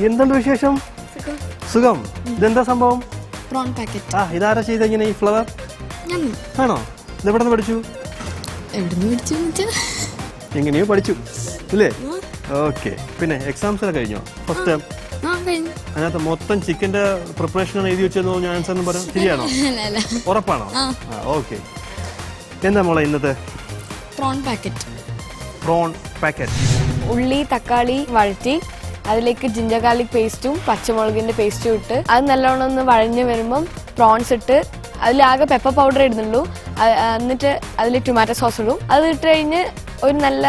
എന്തുണ്ട് വിശേഷം? സുഖം. ഇതെന്താ സംഭവം? Prawn packet. ആ, ഇതാരാ ചെയ്ത ഇങ്ങനെ ഈ ഫ്ലവർ? ആണോ? ഇതെവിടെ നിന്ന് പഠിച്ചു? എങ്ങനെയോ പഠിച്ചു അല്ലേ? ഓക്കെ. പിന്നെ എക്സാംസ് ഒക്കെ കഴിഞ്ഞോ? ഫസ്റ്റ് ടൈം അതിനകത്ത് മൊത്തം ചിക്കന്റെ പ്രിപ്പറേഷൻ എഴുതി വെച്ചെന്നോ ഞാൻ ആൻസർ എന്ന് പറയാം. ശരിയാണോ? ഉറപ്പാണോ? ഓക്കെ. എന്താ മോളെ ഇന്നത്തെ പ്രോൺ പാക്കറ്റ്? പ്രോൺ പാക്കറ്റ് ഉള്ളി തക്കാളി വഴറ്റി അതിലേക്ക് ജിഞ്ചർ ഗാർലിക് പേസ്റ്റും പച്ചമുളകിന്റെ പേസ്റ്റും ഇട്ട് അത് നല്ലോണം ഒന്ന് വഴഞ്ഞ് വരുമ്പം പ്രോൺസ് ഇട്ട് അതിലാകെ പെപ്പർ പൗഡർ ഇടുന്നുള്ളൂ. എന്നിട്ട് അതിൽ ടൊമാറ്റോ സോസ് ഇടും. അത് ഇട്ട് കഴിഞ്ഞ് ഒരു നല്ല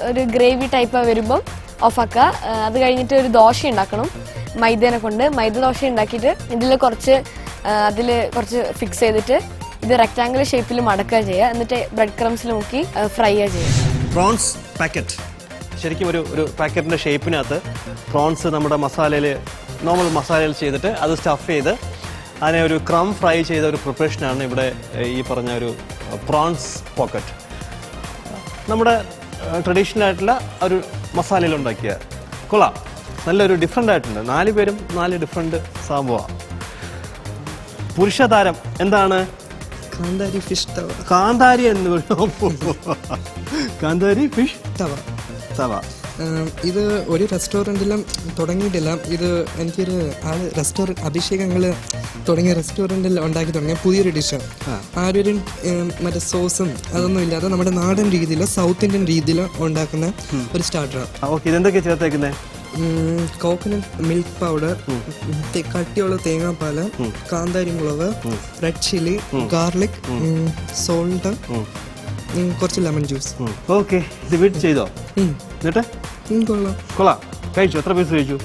ഒരു ഗ്രേവി ടൈപ്പ് വരുമ്പം ഓഫാക്കുക. അത് കഴിഞ്ഞിട്ട് ഒരു ദോശ ഉണ്ടാക്കണം മൈദേനെ കൊണ്ട്. മൈദ ദോശ ഉണ്ടാക്കിയിട്ട് അതിൽ കുറച്ച് ഫിക്സ് ചെയ്തിട്ട് ഇത് റെക്ടാംഗിൾ ഷേപ്പിൽ മടക്കുക ചെയ്യുക. എന്നിട്ട് ബ്രെഡ് ക്രംസിൽ മുക്കി ഫ്രൈ ചെയ്യുക. പ്രോൺസ് പാക്കറ്റ് ശരിക്കും ഒരു പാക്കറ്റിൻ്റെ ഷേപ്പിനകത്ത് പ്രോൺസ് നമ്മുടെ നോർമൽ മസാലയിൽ ചെയ്തിട്ട് അത് സ്റ്റഫ് ചെയ്ത് അതിനെ ഒരു ക്രം ഫ്രൈ ചെയ്ത ഒരു പ്രിപ്പറേഷനാണ് ഇവിടെ ഈ പറഞ്ഞ ഒരു പ്രോൺസ് പോക്കറ്റ്. നമ്മുടെ ട്രഡീഷണൽ ആയിട്ടുള്ള ഒരു മസാലയിൽ ഉണ്ടാക്കിയ കൊള്ളാം. നല്ലൊരു ഡിഫറെൻ്റ് ആയിട്ടുണ്ട്. 4 പേരും 4 ഡിഫറെൻറ്റ് സംഭവമാണ്. പുരുഷതാരം എന്താണ്? കാന്താരി ഫിഷ് തവ. കാന്താരി എന്ന് കാന്താരി ഫിഷ് തവ. ഇത് ഒരു റെസ്റ്റോറൻറ്റിലും തുടങ്ങിയിട്ടില്ല. ഇത് എനിക്കൊരു അഭിഷേകങ്ങൾ തുടങ്ങിയ റെസ്റ്റോറൻറ്റിൽ ഉണ്ടാക്കി തുടങ്ങിയ പുതിയൊരു ഡിഷാണ്. ആരൊരു മറ്റേ സോസും അതൊന്നും ഇല്ലാതെ നമ്മുടെ നാടൻ രീതിയിൽ സൗത്ത് ഇന്ത്യൻ രീതിയിൽ ഉണ്ടാക്കുന്ന ഒരു സ്റ്റാർട്ടറാണ്. ഇതെന്തൊക്കെയാണ് ചേർത്തേക്കുന്നത്? കോക്കനട്ട് മിൽക്ക് പൗഡർ, കട്ടിയുള്ള തേങ്ങാപ്പാല്, കാന്താരി മുളക്, റെഡ് ചില്ലി, ഗാർലിക്, സോൾട്ട്, കുറച്ച് ലെമൺ ജ്യൂസ്. ഓക്കെ. ഇത് വീട്ടിൽ ചെയ്തോ? എന്നിട്ട് കൊള്ളാം. കഴിച്ചു? എത്ര പീസ് കഴിച്ചു?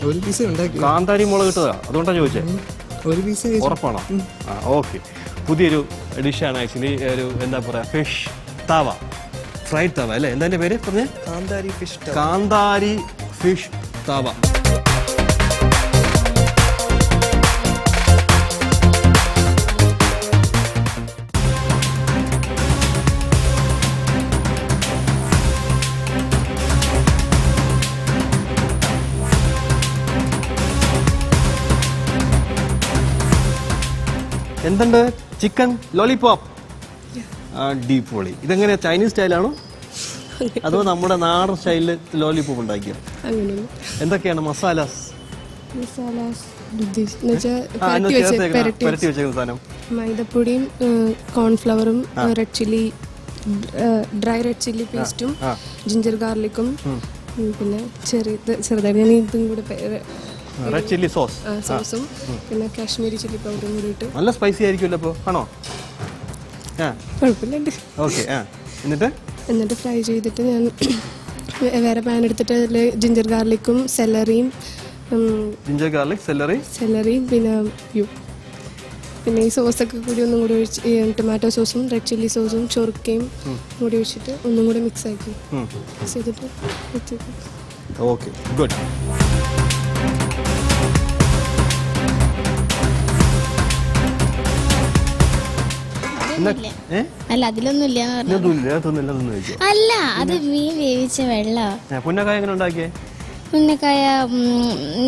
ഒരു പീസ് ഉണ്ടാക്കി. കാന്താരി മുളക് കിട്ടതാ, അതുകൊണ്ടാണ് ചോദിച്ചത്. ഒരു പീസ്. ഉറപ്പാണോ? ഓക്കെ. പുതിയൊരു ഡിഷാണ് ആക്ച്വലി. ഒരു എന്താ പറയാ, ഫിഷ് തവ, ഫ്രൈഡ് തവ അല്ലേ? എന്താ പേര് പറഞ്ഞേ? കാന്താരി ഫിഷ്. കാന്താരി ഫിഷ് തവ. എന്തുണ്ട്? Chicken lollipop. അടിപൊളി. ഇതെങ്ങനെയാ, ചൈനീസ് സ്റ്റൈലാണോ അതോ നമ്മുടെ നാടൻ സ്റ്റൈലിൽ ലോലിപോപ്പ് ഉണ്ടാക്കിയോ? എന്തൊക്കെയാണ് മസാലാസ്? പരത്തി വെച്ചേക്കുന്ന സാധനം മൈദപ്പൊടിയും കോൺഫ്ലവറും red chilli, dry red chilli പേസ്റ്റും ജിഞ്ചർ ഗാർലിക്കും പിന്നെ ചെറുതായിട്ട് ഞാൻ ഇതും കൂടെ റെഡ് ചില്ലി സോസും പിന്നെ കാശ്മീരി ചില്ലി പൗഡറും കൂടി ഇട്ട്. നല്ല സ്പൈസി ആയിരിക്കുമല്ലോ അപ്പോൾ? ആണോ? കുഴപ്പമില്ല. ഓക്കെ. എന്നിട്ട് ഫ്രൈ ചെയ്തിട്ട് ഞാൻ വേറെ പാൻ എടുത്തിട്ട് അതിൽ ജിഞ്ചർ ഗാർലിക്കും സെലറിയും പിന്നെ ഈ സോസൊക്കെ കൂടി ഒന്നും കൂടി ഒഴിച്ച് ടൊമാറ്റോ സോസും റെഡ് ചില്ലി സോസും ചൊറുക്കയും കൂടി ഒഴിച്ചിട്ട് ഒന്നും കൂടി മിക്സ് ആക്കി ചെയ്തിട്ട് വെച്ചേക്കും. Okay, good. അല്ല അതിലൊന്നുമില്ല. അല്ല, അത് മീൻ വേവിച്ച വെള്ളം. പുന്നക്കായ എങ്ങനെ ഉണ്ടാക്കിയേ? പുന്നക്കായ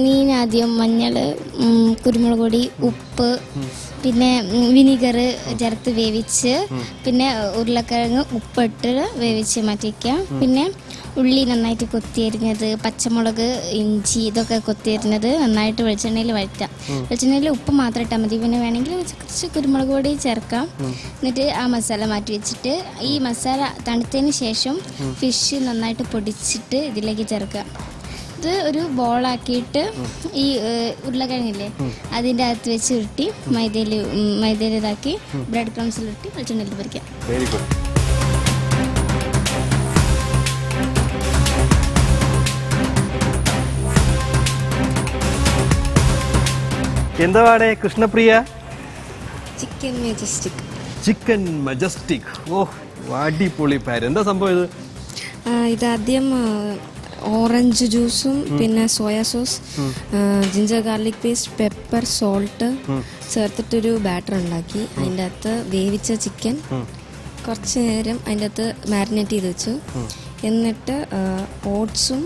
മീൻ ആദ്യം മഞ്ഞൾ, കുരുമുളക് പൊടി, ഉപ്പ്, പിന്നെ വിനീഗർ ചേർത്ത് വേവിച്ച്, പിന്നെ ഉരുളക്കിഴങ്ങ് ഉപ്പിട്ട് വേവിച്ച് മാറ്റിവെക്കാം. പിന്നെ ഉള്ളി നന്നായിട്ട് കൊത്തിയരിഞ്ഞത്, പച്ചമുളക്, ഇഞ്ചി ഇതൊക്കെ കൊത്തിയരിഞ്ഞത് നന്നായിട്ട് വെളിച്ചെണ്ണയിൽ വഴറ്റാം. വെളിച്ചെണ്ണയിൽ ഉപ്പ് മാത്രം ഇട്ടാൽ മതി. പിന്നെ വേണമെങ്കിൽ കുറച്ച് കുരുമുളക് പൊടി ചേർക്കാം. എന്നിട്ട് ആ മസാല മാറ്റി വെച്ചിട്ട് ഈ മസാല തണുത്തതിന് ശേഷം ഫിഷ് നന്നായിട്ട് പൊടിച്ചിട്ട് ഇതിലേക്ക് ചേർക്കുക. ഇത് ഒരു ബോളാക്കിയിട്ട് ഈ ഉരുളക്കിഴങ്ങില്ലേ അതിൻ്റെ അകത്ത് വെച്ച് ഉരുട്ടി മൈദയിൽ ഇതാക്കി ബ്രെഡ് ക്രംസിൽ ഉരുട്ടി വെളിച്ചെണ്ണയിൽ പൊരിക്കാം. Very good. എന്താ പാടെ കൃഷ്ണപ്രിയ? Chicken majestic. ഓ, അടിപൊളി പേര്. എന്താ സംഭവം ഇത്? ഇതാദ്യം ഓറഞ്ച് ജ്യൂസും പിന്നെ soya sauce, ginger garlic paste, pepper, salt ചേർത്തിട്ടൊരു ബാറ്റർ ഉണ്ടാക്കി. അതിൻ്റെ അകത്ത് വേവിച്ച ചിക്കൻ കുറച്ച് നേരം അതിൻ്റെ അകത്ത് മാരിനേറ്റ് ചെയ്ത് വെച്ചു. എന്നിട്ട് ഓട്സും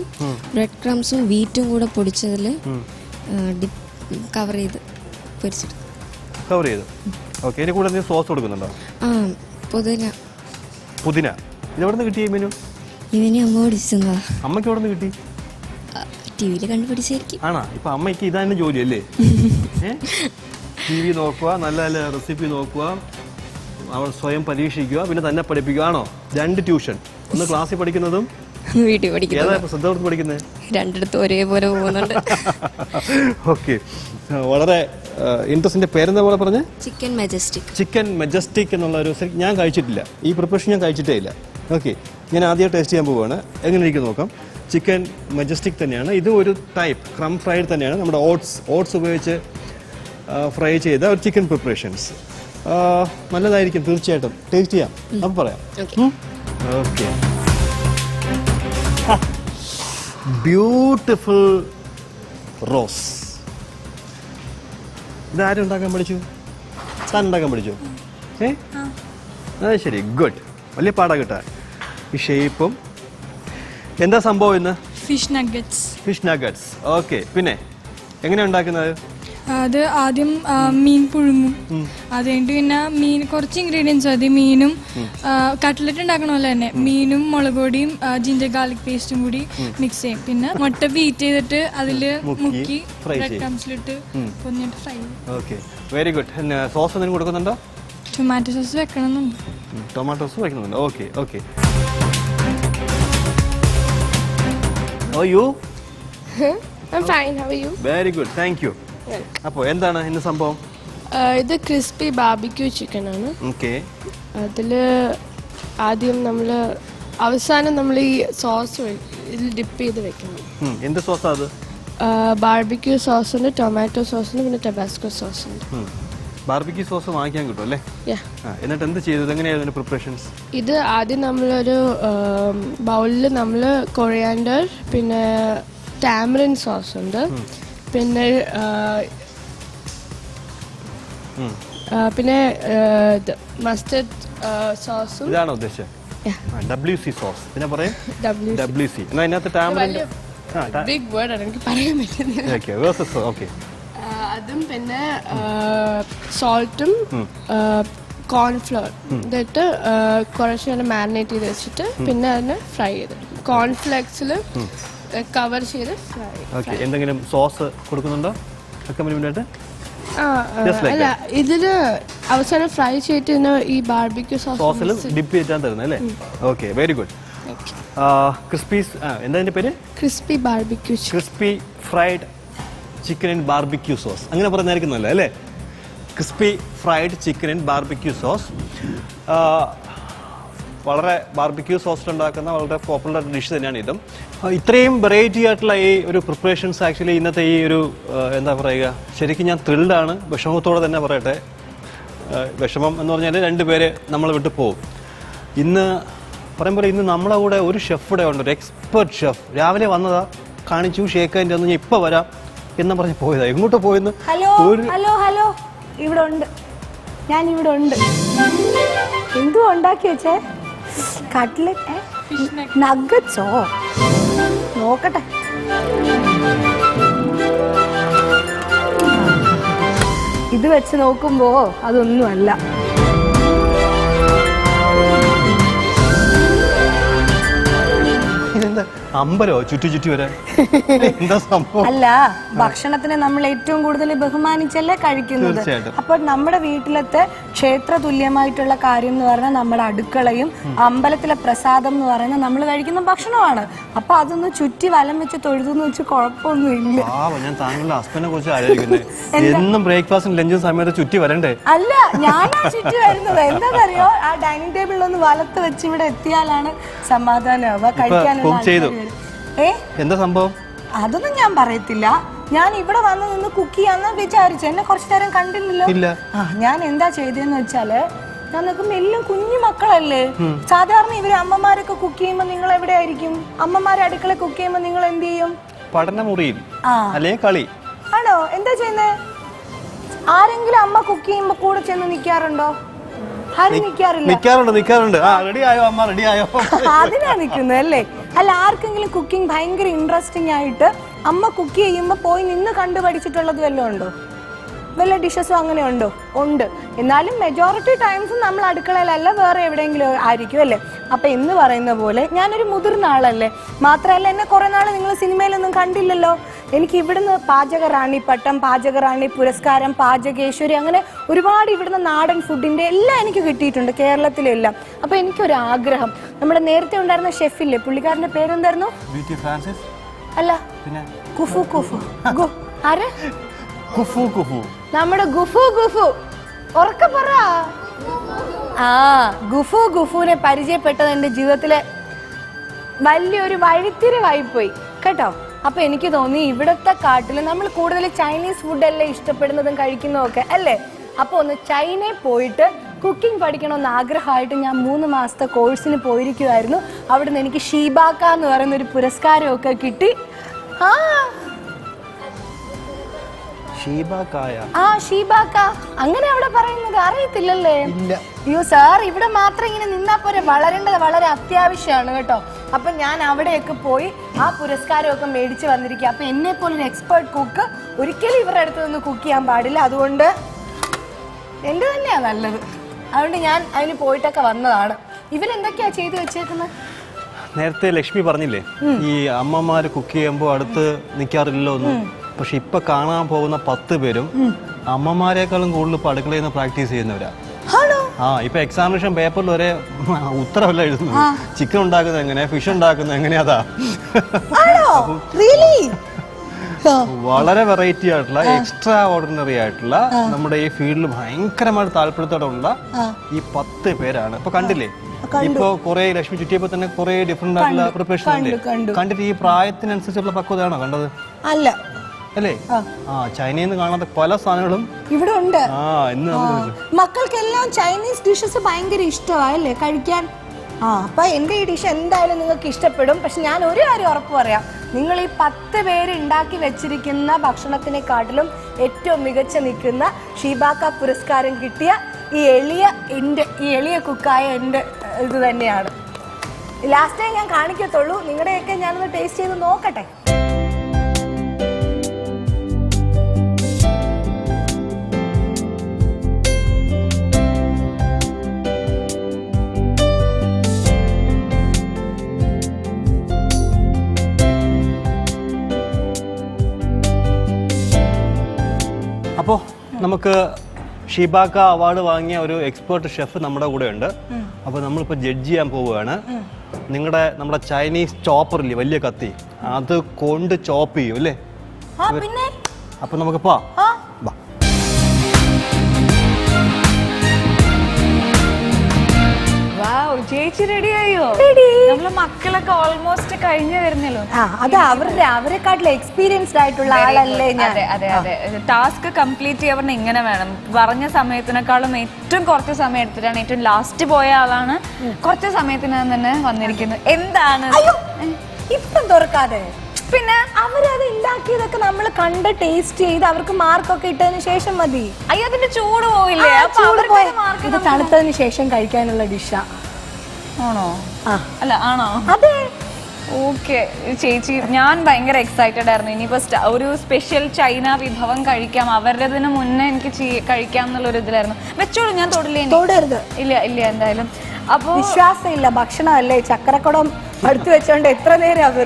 ബ്രെഡ് ക്രംസും വീറ്റും കൂടെ പൊടിച്ചതിൽ കവർ ചെയ്ത് പൊരിച്ചെടുക്കും. കവർ ചെയ്തു. ഓക്കെ. ഇതിന് കൂടെ സോസ് കൊടുക്കുന്നുണ്ടോ? ആ പുതിന. പുതിന ഇതെവിടെ നിന്ന് കിട്ടിയ മെനു? ഇതിന് അമ്മ പൊടിച്ചതാ. അമ്മയ്ക്ക് എവിടെ നിന്ന് കിട്ടി? TV-യിൽ കണ്ടുപിടിച്ചായിരിക്കും. ആണോ? ഇപ്പം അമ്മയ്ക്ക് ഇതാണ് ജോലി അല്ലേ? TV നോക്കുക, നല്ല നല്ല റെസിപ്പി നോക്കുക, അവൾ സ്വയം പരീക്ഷിക്കുക, പിന്നെ തന്നെ പഠിപ്പിക്കുക. ആണോ? 2 ട്യൂഷൻ, ഒന്ന് ക്ലാസ്സിൽ പഠിക്കുന്നതും വീട്ടിൽ പഠിക്കുന്നത്. ഏതാ ശ്രദ്ധ കൊടുത്ത് പഠിക്കുന്നത്? രണ്ടിടത്തും ഒരേപോലെ പോകുന്നുണ്ട്. ഓക്കെ. വളരെ ഇൻട്രസ്റ്റിൻ്റെ പേരെന്താ പോലെ പറഞ്ഞേ? Chicken majestic. ചിക്കൻ മെജസ്റ്റിക് എന്നുള്ള ഒരു ഞാൻ കഴിച്ചിട്ടില്ല. ഈ പ്രിപ്പറേഷൻ ഞാൻ കഴിച്ചിട്ടേ ഇല്ല. ഓക്കെ. ഞാൻ ആദ്യം ടേസ്റ്റ് ചെയ്യാൻ പോവുകയാണ്. എങ്ങനെ ഇരിക്കും നോക്കാം. ചിക്കൻ മെജസ്റ്റിക് തന്നെയാണ്. ഇത് ഒരു ടൈപ്പ് ക്രം ഫ്രൈഡ് തന്നെയാണ്. നമ്മുടെ ഓട്സ് ഉപയോഗിച്ച് ഫ്രൈ ചെയ്ത ഒരു ചിക്കൻ പ്രിപ്പറേഷൻസ്. നല്ലതായിരിക്കും തീർച്ചയായിട്ടും. ടേസ്റ്റ് ചെയ്യാം. നമുക്ക് പറയാം. ഓക്കെ. Beautiful rose. ഇതാരും ഉണ്ടാക്കാൻ പഠിച്ചു? താൻ ഉണ്ടാക്കാൻ പഠിച്ചു? അത് ശരി, ഗുഡ്. വലിയ പാടാ കിട്ടാൻ. ഈ ഷേപ്പും. എന്താ സംഭവം ഇന്ന്? Fish nuggets. Fish nuggets. Okay. പിന്നെ എങ്ങനെയാണ് ഉണ്ടാക്കുന്നത്? അത് ആദ്യം മീൻ പുഴുങ്ങും. അത് കഴിഞ്ഞിട്ട് പിന്നെ മീൻ കുറച്ച് ഇൻഗ്രീഡിയൻസ് മതി. മീനും കട്ട്ലറ്റ് ഉണ്ടാക്കണ പോലെ തന്നെ മീനും മുളക് പൊടിയും ജിഞ്ചർ ഗാർലിക് പേസ്റ്റും കൂടി മിക്സ് ചെയ്യും. പിന്നെ മുട്ട ബീറ്റ് ചെയ്തിട്ട് അതിൽ മുക്കി ബ്രെഡ് ക്രംസിലിട്ട് പൊന്നിട്ട് ഫ്രൈ ചെയ്യും. Okay, very good. സോസ് എന്തെങ്കിലും കൊടുക്കുന്നുണ്ടോ? ടൊമാറ്റോ സോസ് വെക്കണമെന്നുണ്ട്. ടൊമാറ്റോ സോസ് വെക്കുന്നുണ്ട്. Okay okay. How are you? I'm fine. How are you? Very good. Thank you. അപ്പോൾ എന്താണ് ഇന്ന് സംഭവം? ഇത് ക്രിസ്പി ബാർബിക്യൂ ചിക്കൻ ആണ്. ഓക്കെ. അതിൽ ആദ്യം നമ്മൾ അവസാനം നമ്മൾ ഈ സോസ് ഇതിൽ ഡിപ്പ് ചെയ്ത് വെക്കണം. എന്ത് സോസാ അത്? ബാർബിക്യൂ സോസ് ഉണ്ട്, ടൊമാറ്റോ സോസ് ഉണ്ട്, പിന്നെ ടബാസ്കോ സോസ് ഉണ്ട്. ബാർബിക്യൂ സോസ് വാങ്ങിക്കാൻ കിട്ടും അല്ലേ? എന്നിട്ട് എന്ത് ചെയ്തത്? എങ്ങനെയായിരുന്നു പ്രിപ്പറേഷൻസ്? ഇത് ആദ്യം നമ്മളൊരു ബൗളിൽ നമ്മൾ കൊറിയാൻഡർ, പിന്നെ ടാമറിൻ സോസ് ഉണ്ട്, പിന്നെ പിന്നെ മസ്റ്റർഡ് സോസും. ഇതാണോ ഉദ്ദേശിച്ചത്? WC sauce. പിന്നെ പറയും WC. എന്നാൽ അതിനകത്ത് ടാമറിൻ ബിഗ് വേർഡ് ആണ്, എനിക്ക് പറയാൻ പറ്റുന്നില്ല. ഓക്കെ. അതും പിന്നെ സോൾട്ടും കോൺഫ്ലവർ ഇതിട്ട് കുറച്ച് നേരം മാരിനേറ്റ് ചെയ്ത് വെച്ചിട്ട് പിന്നെ അതിനെ ഫ്രൈ ചെയ്ത് കോൺഫ്ലെക്സിൽ കവർ ചെയ്ത് ഫ്രൈ. ഓക്കെ. എന്തെങ്കിലും സോസ് കൊടുക്കുന്നുണ്ടോ അക്കമ്പനിമെന്റ്? അല്ല, ഇതില് അവസാനം ഫ്രൈ ചെയ്തിട്ട് ഈ ബാർബിക്യൂ സോസിൽ ഡിപ്പ് ചെയ്താൽ തരുന്നത് അല്ലേ? Okay, very good. ക്രിസ്പി എന്താ അതിന്റെ പേര്? Crispy barbecue. Crispy fried chicken and barbecue sauce. അങ്ങനെ പറഞ്ഞായിരിക്കും നല്ലത് അല്ലേ? Crispy fried chicken and barbecue sauce. വളരെ ബാർബിക്യൂ സോസിലുണ്ടാക്കുന്ന വളരെ പോപ്പുലർ ഡിഷ് തന്നെയാണ് ഇതും. ഇത്രയും വെറൈറ്റി ആയിട്ടുള്ള ഈ ഒരു പ്രിപ്പറേഷൻസ് ആക്ച്വലി ഇന്നത്തെ ഈ ഒരു എന്താ പറയുക, ശരിക്കും ഞാൻ ത്രിൽഡാണ്. വിഷമത്തോടെ തന്നെ പറയട്ടെ. വിഷമം എന്ന് പറഞ്ഞാൽ 2 പേര് നമ്മളെ വിട്ട് പോകും. ഇന്ന് പറയുമ്പോൾ ഇന്ന് നമ്മളെ കൂടെ ഒരു ഷെഫ് കൂടെ ഉണ്ട്, ഒരു എക്സ്പെർട്ട് ഷെഫ്. രാവിലെ വന്നതാ, കാണിച്ചു, ഷേക്കാൻ്റെ ഒന്ന് ഞാൻ ഇപ്പോൾ വരാം എന്ന് പറഞ്ഞ് പോയതാ. എങ്ങോട്ട് പോയെന്ന്? ഹലോ ഹലോ ഹലോ, ഇവിടെ ഉണ്ട്, ഞാൻ ഇവിടെ ഉണ്ട്. എന്തുവാ ഉണ്ടാക്കി വെച്ചേ? കട്ട്ലറ്റ് നഗറ്റ്സോ? നോക്കട്ടെ. ഇത് വെച്ച് നോക്കുമ്പോ അതൊന്നുമല്ല. ഇതെന്താ അമ്പലോ ചുറ്റി വരാൻ? എന്താ സംഭവം? അല്ല, ഭക്ഷണത്തിനെ നമ്മൾ ഏറ്റവും കൂടുതൽ ബഹുമാനിച്ചല്ലേ കഴിക്കുന്നത്. അപ്പൊ നമ്മുടെ വീട്ടിലത്തെ ക്ഷേത്ര തുല്യമായിട്ടുള്ള കാര്യം എന്ന് പറഞ്ഞാൽ നമ്മുടെ അടുക്കളയും അമ്പലത്തിലെ പ്രസാദം എന്ന് പറയുന്നത് നമ്മൾ കഴിക്കുന്ന ഭക്ഷണമാണ്. അപ്പൊ അതൊന്ന് ചുറ്റി വലം വെച്ച് തൊഴുതെന്ന് വെച്ച് കുഴപ്പമൊന്നുമില്ല. ഞാൻ താങ്കളുടെ ഹസ്ബൻഡിനെ കുറിച്ച് ആലോചിക്കുന്നത്. എന്നും ബ്രേക്ക്ഫാസ്റ്റും ലഞ്ചും സമയത്ത് ചുറ്റി വരണ്ടേ? അല്ല, ഞാനാ ചുറ്റി വരുന്നത്. എന്താണെന്നറിയോ, ആ ഡൈനിങ് ടേബിളിൽ ഒന്ന് വലത്ത് വെച്ച് ഇവിടെ എത്തിയാലാണ് സമാധാനമാവുക, കഴിക്കാനുള്ള. എന്താ സംഭവം? അതൊന്നും ഞാൻ പറയത്തില്ല. ഞാൻ ഇവിടെ വന്ന് നിന്ന് കുക്ക് ചെയ്യാന്ന് വിചാരിച്ചു. എന്നെ കുറച്ചു നേരം കണ്ടില്ലല്ലോ. ഞാൻ എന്താ ചെയ്തതെന്ന് വെച്ചാല്, ഞാൻ നോക്കുമ്പോ എല്ലാം കുഞ്ഞു മക്കളല്ലേ. സാധാരണ ഇവര് അമ്മമാരൊക്കെ കുക്ക് ചെയ്യുമ്പോ നിങ്ങൾ എവിടെ ആയിരിക്കും? അമ്മമാരെ അടുക്കള കുക്ക് ചെയ്യുമ്പോ നിങ്ങൾ എന്ത് ചെയ്യും? പഠനമുറിയിൽ അല്ലെങ്കിൽ കളി. ആണോ? എന്താ ചെയ്യുന്നേ? ആരെങ്കിലും അമ്മ കുക്ക് ചെയ്യുമ്പോ കൂടെ ചെന്ന് നിൽക്കാറുണ്ടോ? ആരും നിൽക്കാറില്ല. നിക്കാറുണ്ട്. ആ റെഡി ആയോ അമ്മ, റെഡി ആയോ? അതിനാ നിൽക്കുന്നത് അല്ലേ? അല്ല, ആർക്കെങ്കിലും കുക്കിംഗ് ഭയങ്കര ഇൻട്രസ്റ്റിംഗ് ആയിട്ട് അമ്മ കുക്ക് ചെയ്യുമ്പോൾ പോയി നിന്ന് കണ്ടു പഠിച്ചിട്ടുള്ളത് വല്ലതും ഉണ്ടോ? വല്ല ഡിഷസും അങ്ങനെ ഉണ്ടോ? ഉണ്ട്. എന്നാലും മെജോറിറ്റി ടൈംസും നമ്മൾ അടുക്കളയിലല്ല, വേറെ എവിടെയെങ്കിലും ആയിരിക്കും അല്ലേ? അപ്പം എന്ന് പറയുന്ന പോലെ ഞാനൊരു മുതിർന്ന ആളല്ലേ. മാത്രമല്ല, എന്നെ കുറേ നാൾ നിങ്ങൾ സിനിമയിലൊന്നും കണ്ടില്ലല്ലോ. എനിക്ക് ഇവിടുന്ന് പാചകറാണി പട്ടം, പാചകറാണി പുരസ്കാരം, പാചകേശ്വരി, അങ്ങനെ ഒരുപാട് ഇവിടുന്ന് നാടൻ ഫുഡിൻ്റെ എല്ലാം എനിക്ക് കിട്ടിയിട്ടുണ്ട്, കേരളത്തിലെല്ലാം. അപ്പോൾ എനിക്കൊരു ആഗ്രഹം, നമ്മുടെ നേരത്തെ ഉണ്ടായിരുന്ന ഷെഫില്ലേ, പുള്ളിക്കാരൻ്റെ പേരെന്തായിരുന്നു? ഫ്രാൻസിസ് അല്ല, കുഫു കുഫു ആര്? നമ്മുടെ ഗുഫു ഉറക്കെ പറ. ആ ഗുഫുവിനെ പരിചയപ്പെട്ടത് എൻ്റെ ജീവിതത്തിലെ വലിയൊരു വഴിത്തിരിവായിപ്പോയി കേട്ടോ. അപ്പൊ എനിക്ക് തോന്നി ഇവിടത്തെ കാട്ടിൽ നമ്മൾ കൂടുതൽ ചൈനീസ് ഫുഡല്ലേ ഇഷ്ടപ്പെടുന്നതും കഴിക്കുന്നതും ഒക്കെ അല്ലേ. അപ്പൊ ഒന്ന് ചൈനയിൽ പോയിട്ട് കുക്കിംഗ് പഠിക്കണമെന്ന് ആഗ്രഹമായിട്ട് ഞാൻ 3 മാസത്തെ കോഴ്സിന് പോയിരിക്കുമായിരുന്നു. അവിടുന്ന് എനിക്ക് ഷീബാക്ക എന്ന് പറയുന്ന ഒരു പുരസ്കാരമൊക്കെ കിട്ടി. ഷീബാക്ക അങ്ങനെ അവിടെ പറയുന്നത് അറിയത്തില്ലല്ലേ? അയ്യോ സാർ, ഇവിടെ മാത്രം ഇങ്ങനെ നിന്നാ പോരെ, വളരേണ്ടത് വളരെ അത്യാവശ്യമാണ് കേട്ടോ. അപ്പൊ ഞാൻ അവിടെയൊക്കെ പോയി ആ പുരസ്കാരമൊക്കെ മേടിച്ച് വന്നിരിക്കുക. അപ്പൊ എന്നെ പോലൊരു എക്സ്പേർട്ട് കുക്ക് ഒരിക്കലും ഇവരുടെ അടുത്ത് നിന്ന് കുക്ക് ചെയ്യാൻ പാടില്ല. അതുകൊണ്ട് എൻ്റെ തന്നെയാ നല്ലത്. അതുകൊണ്ട് ഞാൻ അതിന് പോയിട്ടൊക്കെ വന്നതാണ്. ഇവരെന്തൊക്കെയാ ചെയ്തു വെച്ചേക്കുന്നത്? നേരത്തെ ലക്ഷ്മി പറഞ്ഞില്ലേ, ഈ അമ്മമാര് കുക്ക് ചെയ്യുമ്പോൾ അടുത്ത് നിൽക്കാറില്ലല്ലോ എന്ന്. പക്ഷെ ഇപ്പൊ കാണാൻ പോകുന്ന 10 പേരും അമ്മമാരെക്കാളും കൂടുതൽ ഇപ്പൊ അടുക്കളയിൽ നിന്ന് പ്രാക്ടീസ് ചെയ്യുന്നവരാ. ഇപ്പൊ എക്സാമിനേഷൻ പേപ്പറിൽ ഒരേ ഉത്തരവല്ല എഴുതുന്നത്. ചിക്കൻ ഉണ്ടാക്കുന്നത് എങ്ങനെ, ഫിഷ് ഉണ്ടാക്കുന്നത് എങ്ങനെയാ. വളരെ വെറൈറ്റി ആയിട്ടുള്ള, എക്സ്ട്രാ ഓർഡിനറി ആയിട്ടുള്ള, നമ്മുടെ ഈ ഫീൽഡിൽ ഭയങ്കരമായിട്ട് താല്പര്യത്തോടുള്ള ഈ 10 പേരാണ്. ഇപ്പൊ കണ്ടില്ലേ, ഇപ്പൊ കുറെ ലക്ഷ്മി ചുറ്റിയപ്പോ തന്നെ കുറെ ഡിഫറെന്റ് ആയിട്ടുള്ള പ്രിപ്പറേഷൻ ഉണ്ട്. കണ്ടിട്ട് ഈ പ്രായത്തിനനുസരിച്ചുള്ള പക്വതയാണോ കണ്ടത്? അല്ല അല്ലേ? ചൈനയിൽ നിന്ന് കാണാത്ത പല സാധനങ്ങളും ഇവിടെ ഉണ്ട്. മക്കൾക്കെല്ലാം ചൈനീസ് ഡിഷസ് ഭയങ്കര ഇഷ്ടമായല്ലേ കഴിക്കാൻ. അപ്പൊ എന്റെ ഈ ഡിഷ് എന്തായാലും നിങ്ങൾക്ക് ഇഷ്ടപ്പെടും. പക്ഷെ ഞാൻ ഒരു കാര്യം ഉറപ്പ് പറയാം, നിങ്ങൾ ഈ 10 പേര് ഉണ്ടാക്കി വെച്ചിരിക്കുന്ന ഭക്ഷണത്തിനെക്കാട്ടിലും ഏറ്റവും മികച്ച നിൽക്കുന്ന ഷീബാക്ക പുരസ്കാരം കിട്ടിയ ഈ എളിയ കുക്കായ എൻ്റെ ഇത് തന്നെയാണ്. ലാസ്റ്റ് ടൈം ഞാൻ കാണിക്കത്തുള്ളൂ. നിങ്ങളുടെയൊക്കെ ഞാനൊന്ന് ടേസ്റ്റ് ചെയ്ത് നോക്കട്ടെ. അപ്പോൾ നമുക്ക് ഷീബാക്ക അവാർഡ് വാങ്ങിയ ഒരു എക്സ്പേർട്ട് ഷെഫ് നമ്മുടെ കൂടെ ഉണ്ട്. അപ്പോൾ നമ്മളിപ്പോൾ ജഡ്ജ് ചെയ്യാൻ പോവുകയാണ്. നമ്മുടെ ചൈനീസ് ചോപ്പറില്ലേ, വലിയ കത്തി, അത് കൊണ്ട് ചോപ്പ് ചെയ്യും അല്ലേ? അപ്പൊ നമുക്ക് വാ. ചേച്ചി റെഡിയായോ? നമ്മളെ മക്കളൊക്കെ ഓൾമോസ്റ്റ് കഴിഞ്ഞു വരുന്നല്ലോ. അത് അവരെക്കാട്ടിലും എക്സ്പീരിയൻസ്ഡ് ആയിട്ടുള്ള ആളല്ലേ ഞാൻ. അതെ ടാസ്ക് കംപ്ലീറ്റ് ചെയ്യാൻ ഇങ്ങനെ വേണം. പറഞ്ഞ സമയത്തിനേക്കാളും ഏറ്റവും കുറച്ച് സമയം എടുത്തിട്ടാണ് ഏറ്റവും ലാസ്റ്റ് പോയ ആളാണ് കുറച്ച് സമയത്തിനകം തന്നെ വന്നിരിക്കുന്നത്. എന്താണ് ഇപ്പം തുറക്കാതെ? പിന്നെ അവരത് ഉണ്ടാക്കിയതൊക്കെ നമ്മൾ കണ്ട് ടേസ്റ്റ് ചെയ്ത് അവർക്ക് മാർക്കൊക്കെ ഇട്ടതിന് ശേഷം മതി. അയ്യോ, അതിന്റെ ചൂട് പോയില്ലേ? ഇത് തണുത്തതിന് ശേഷം കഴിക്കാനുള്ള ഡിഷാ. ആണോ? അല്ല ആണോ? അതെ. ഓക്കെ ചേച്ചി, ഞാൻ ഭയങ്കര എക്സൈറ്റഡ് ആയിരുന്നു. ഇനിയിപ്പോ ഒരു സ്പെഷ്യൽ ചൈന വിഭവം കഴിക്കാം, അവരുടേതിന് മുന്നേ എനിക്ക് കഴിക്കാം എന്നുള്ളൊരു ഇതിലായിരുന്നു. വെച്ചോളൂ, ഞാൻ തൊടരുത്. ഇല്ല എന്തായാലും. അപ്പൊ വിശ്വാസമില്ല, ഭക്ഷണമല്ലേ, ചക്കരക്കുടം അടുത്ത് വെച്ചോണ്ട് എത്ര നേരം?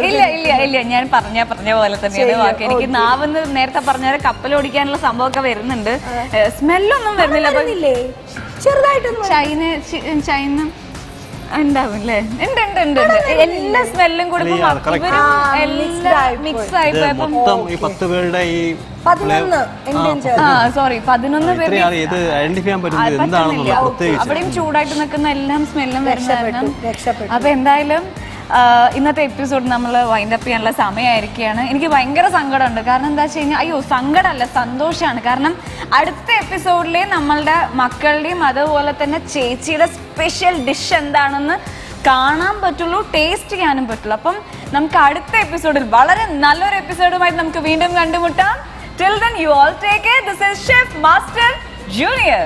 ഇല്ല ഞാൻ പറഞ്ഞ പോലെ തന്നെയാണ് വാക്ക്. എനിക്ക് നാവെന്ന് നേരത്തെ പറഞ്ഞാൽ കപ്പലോടിക്കാനുള്ള സംഭവമൊക്കെ വരുന്നുണ്ട്. സ്മെല്ലൊന്നും വരുന്നില്ല. ചെറുതായിട്ടൊന്നും ചൈന ഉണ്ടാവില്ലേ? ഉണ്ട്. എല്ലാ സ്മെല്ലും കൂടെ മിക്സ് ആയി പോയപ്പോ 11 പേര് അവിടെയും ചൂടായിട്ട് നിൽക്കുന്ന എല്ലാം സ്മെല്ലും വരുന്നതാണ്. അപ്പൊ എന്തായാലും ഇന്നത്തെ എപ്പിസോഡ് നമ്മൾ വൈൻഡപ്പ് ചെയ്യാനുള്ള സമയമായിരിക്കുകയാണ്. എനിക്ക് ഭയങ്കര സങ്കടമുണ്ട്. കാരണം എന്താ വെച്ച് കഴിഞ്ഞാൽ, അയ്യോ സങ്കടമല്ല, സന്തോഷമാണ്. കാരണം അടുത്ത എപ്പിസോഡിലെ നമ്മളുടെ മക്കളുടെയും അതുപോലെ തന്നെ ചേച്ചിയുടെ സ്പെഷ്യൽ ഡിഷ് എന്താണെന്ന് കാണാൻ പറ്റുള്ളൂ, ടേസ്റ്റ് ചെയ്യാനും പറ്റുള്ളൂ. അപ്പം നമുക്ക് അടുത്ത എപ്പിസോഡിൽ വളരെ നല്ലൊരു എപ്പിസോഡുമായി നമുക്ക് വീണ്ടും കണ്ടുമുട്ടാം. Till then, you all take care. This is Chef Master Junior.